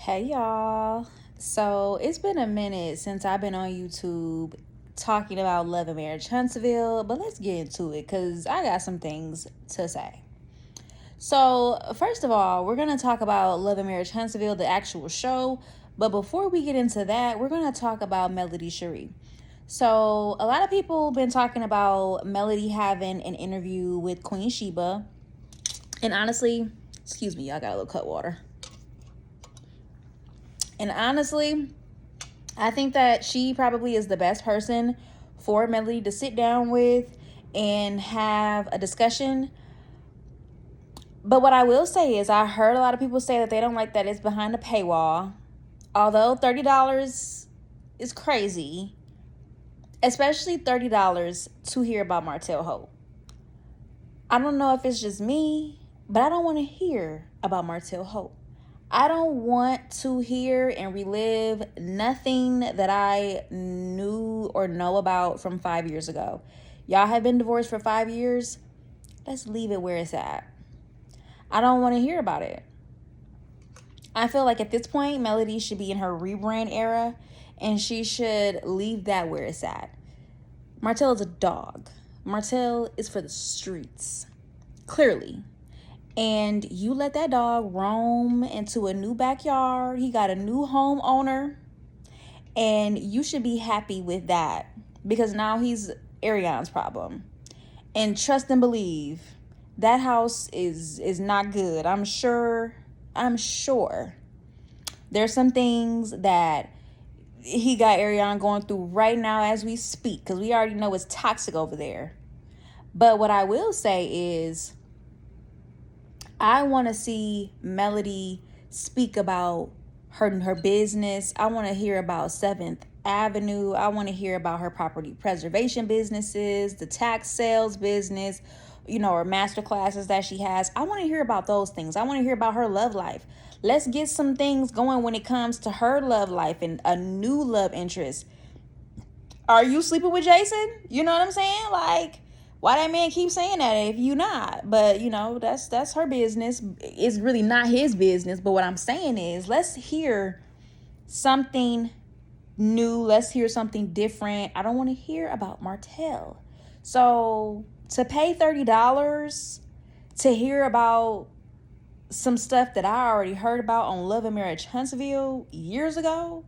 Hey y'all. So it's been a minute since I've been on YouTube talking about Love and Marriage Huntsville, but let's get into it because I got some things to say. So, first of all, we're going to talk about Love and Marriage Huntsville, the actual show. But before we get into that, we're going to talk about Melody Shari. So, a lot of people have been talking about Melody having an interview with Queen Sheba. And honestly, excuse me, I got a little cut water. And honestly, I think that she probably is the best person for Melody to sit down with and have a discussion. But what I will say is I heard a lot of people say that they don't like that it's behind a paywall. Although $30 is crazy, especially $30 to hear about Martell Hope. I don't know if it's just me, but I don't want to hear about Martell Hope. I don't want to hear and relive nothing that I knew or know about from 5 years ago. Y'all have been divorced for 5 years. Let's leave it where it's at. I don't want to hear about it. I feel like at this point, Melody should be in her rebrand era and she should leave that where it's at. Martell is a dog. Martell is for the streets, clearly. And you let that dog roam into a new backyard. He got a new homeowner. And you should be happy with that because now he's Arionne's problem. And trust and believe, that house is not good. I'm sure there's some things that he got Arionne going through right now as we speak because we already know it's toxic over there. But what I will say is I want to see Melody speak about her business. I want to hear about 7th Avenue. I want to hear about her property preservation businesses, the tax sales business, her master classes that she has. I want to hear about those things. I want to hear about her love life. Let's get some things going when it comes to her love life and a new love interest. Are you sleeping with Jason? You know what I'm saying? Like, why that man keep saying that if you not? But that's her business. It's really not his business. But what I'm saying is, let's hear something new. Let's hear something different. I don't want to hear about Martell. So to pay $30 to hear about some stuff that I already heard about on Love and Marriage Huntsville years ago,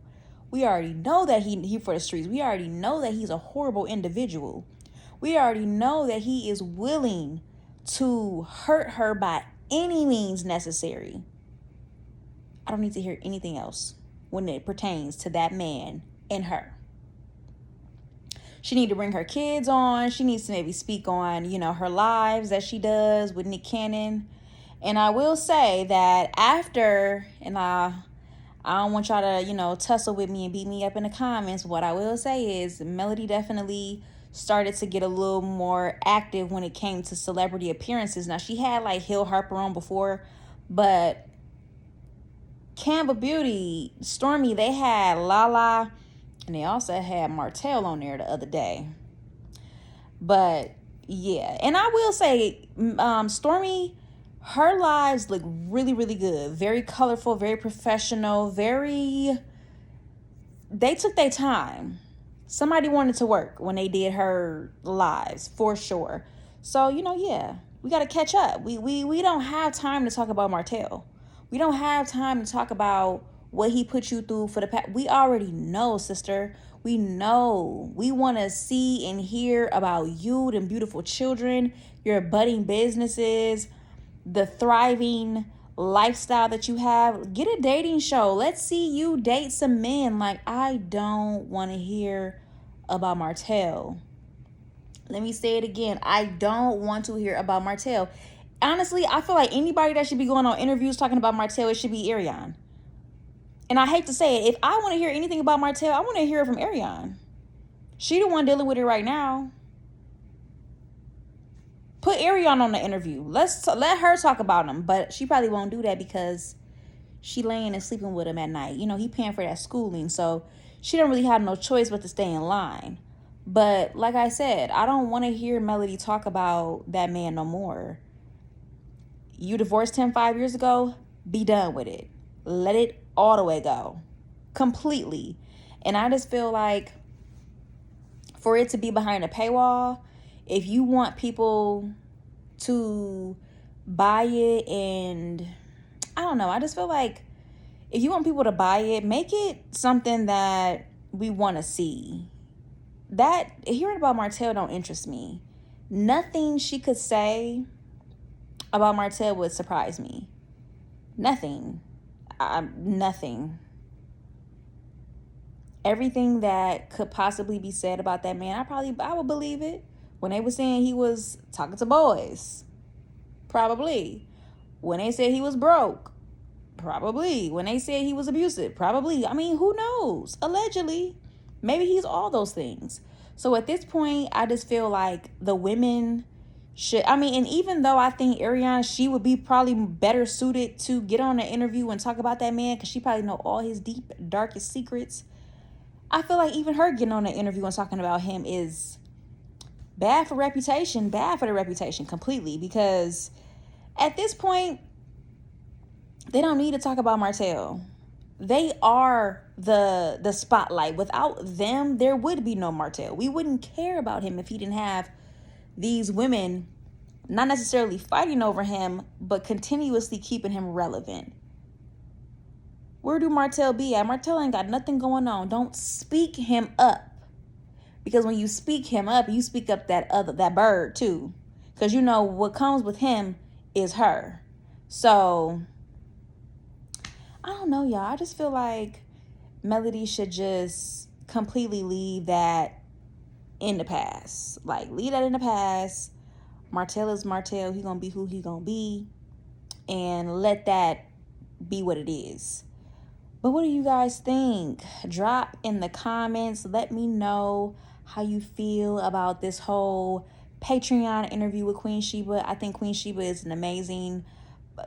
we already know that he for the streets. We already know that he's a horrible individual. We already know that he is willing to hurt her by any means necessary. I don't need to hear anything else when it pertains to that man and her. She needs to bring her kids on. She needs to maybe speak on, her lives that she does with Nick Cannon. And I will say that after, and I don't want y'all to, tussle with me and beat me up in the comments. What I will say is Melody definitely started to get a little more active when it came to celebrity appearances. Now, she had like Hill Harper on before, but Canva Beauty, Stormy, they had Lala, and they also had Martell on there the other day. But yeah, and I will say, Stormy, her lives look really, really good. Very colorful, very professional, they took their time. Somebody wanted to work when they did her lives, for sure. So, yeah, we got to catch up. We don't have time to talk about Martell. We don't have time to talk about what he put you through for the past. We already know, sister. We know. We want to see and hear about you and beautiful children, your budding businesses, the thriving lifestyle that you have. Get a dating show. Let's see you date some men. Like, I don't want to hear about Martell. Let me say it again. I don't want to hear about Martell. Honestly, I feel like anybody that should be going on interviews talking about Martell, it should be Arionne. And I hate to say it, if I want to hear anything about Martell, I want to hear it from Arionne. She the one dealing with it right now. Put Arionne on the interview. Let her talk about him. But she probably won't do that because she laying and sleeping with him at night. He paying for that schooling. So she don't really have no choice but to stay in line. But like I said, I don't want to hear Melody talk about that man no more. You divorced him 5 years ago. Be done with it. Let it all the way go. Completely. And I just feel like for it to be behind a paywall, if you want people to buy it, and I don't know, I just feel like if you want people to buy it, make it something that we want to see. That hearing about Martell don't interest me. Nothing she could say about Martell would surprise me. Nothing. Nothing. Everything that could possibly be said about that man, I would believe it. When they were saying he was talking to boys, probably. When they said he was broke, probably. When they said he was abusive, probably. I mean, who knows? Allegedly. Maybe he's all those things. So at this point, I just feel like the women should, I mean, and even though I think Arionne, she would be probably better suited to get on an interview and talk about that man, because she probably know all his deep, darkest secrets. I feel like even her getting on an interview and talking about him is bad for the reputation completely, because at this point, they don't need to talk about Martell. They are the spotlight. Without them, there would be no Martell. We wouldn't care about him if he didn't have these women not necessarily fighting over him, but continuously keeping him relevant. Where do Martell be at? Martell ain't got nothing going on. Don't speak him up. Because when you speak him up, you speak up that bird too. Because you know what comes with him is her. So I don't know, y'all. I just feel like Melody should just completely leave that in the past. Like, leave that in the past. Martell is Martell. He gonna be who he gonna be. And let that be what it is. But what do you guys think? Drop in the comments. Let me know how you feel about this whole Patreon interview with Queen Sheba. I think Queen Sheba is an amazing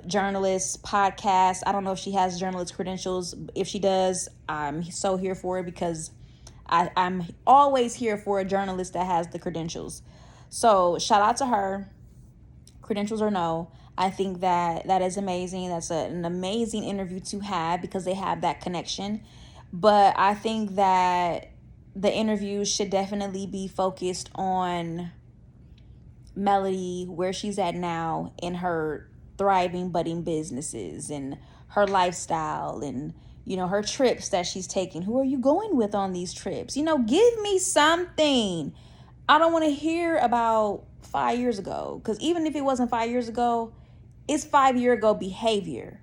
journalist, podcast. I don't know if she has journalist credentials. If she does, I'm so here for it, because I'm always here for a journalist that has the credentials. So shout out to her, credentials or no. I think that is amazing. That's an amazing interview to have, because they have that connection. But I think that the interview should definitely be focused on Melody, where she's at now in her thriving, budding businesses, and her lifestyle, and her trips that she's taking. Who are you going with on these trips? Give me something. I don't want to hear about 5 years ago, because even if it wasn't 5 years ago, it's 5 year ago behavior.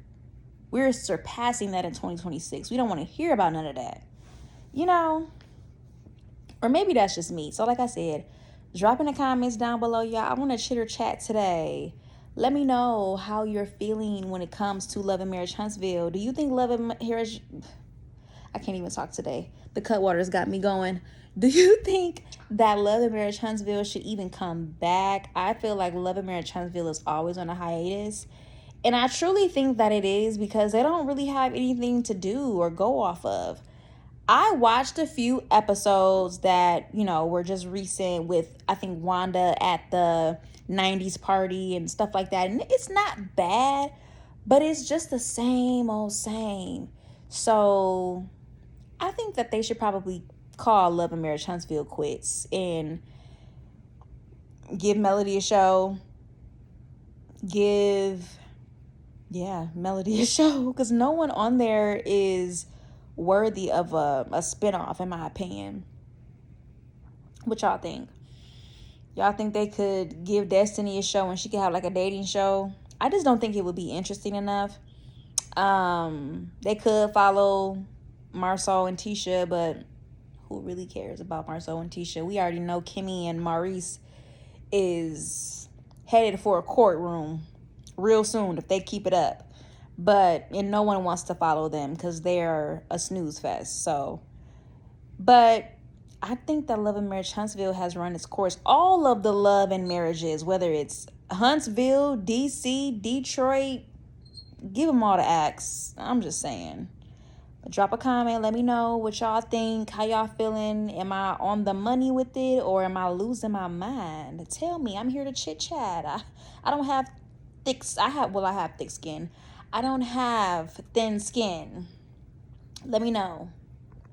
We're surpassing that in 2026. We don't want to hear about none of that. Or maybe that's just me. So like I said, drop in the comments down below, y'all. I want to chitter chat today. Let me know how you're feeling when it comes to Love and Marriage Huntsville. Do you think Love and Marriage... I can't even talk today. The Cutwater's got me going. Do you think that Love and Marriage Huntsville should even come back? I feel like Love and Marriage Huntsville is always on a hiatus. And I truly think that it is, because they don't really have anything to do or go off of. I watched a few episodes that, were just recent with, I think, Wanda at the 90s party and stuff like that. And it's not bad, but it's just the same old same. So I think that they should probably call Love and Marriage Huntsville quits and give Melody a show. Melody a show, because no one on there is worthy of a spinoff, in my opinion. What y'all think? Y'all think they could give Destiny a show and she could have like a dating show? I just don't think it would be interesting enough. They could follow Marsau and Tisha, but who really cares about Marsau and Tisha? We already know Kimmy and Maurice is headed for a courtroom real soon if they keep it up. And no one wants to follow them because they're a snooze fest. But I think that Love and Marriage Huntsville has run its course. All of the Love and Marriages, whether it's Huntsville, DC, Detroit, give them all the acts. I'm just saying. Drop a comment. Let me know what y'all think. How y'all feeling? Am I on the money with it, or am I losing my mind? Tell me. I'm here to chit chat. I don't have thick. I have thick skin. I don't have thin skin. Let me know.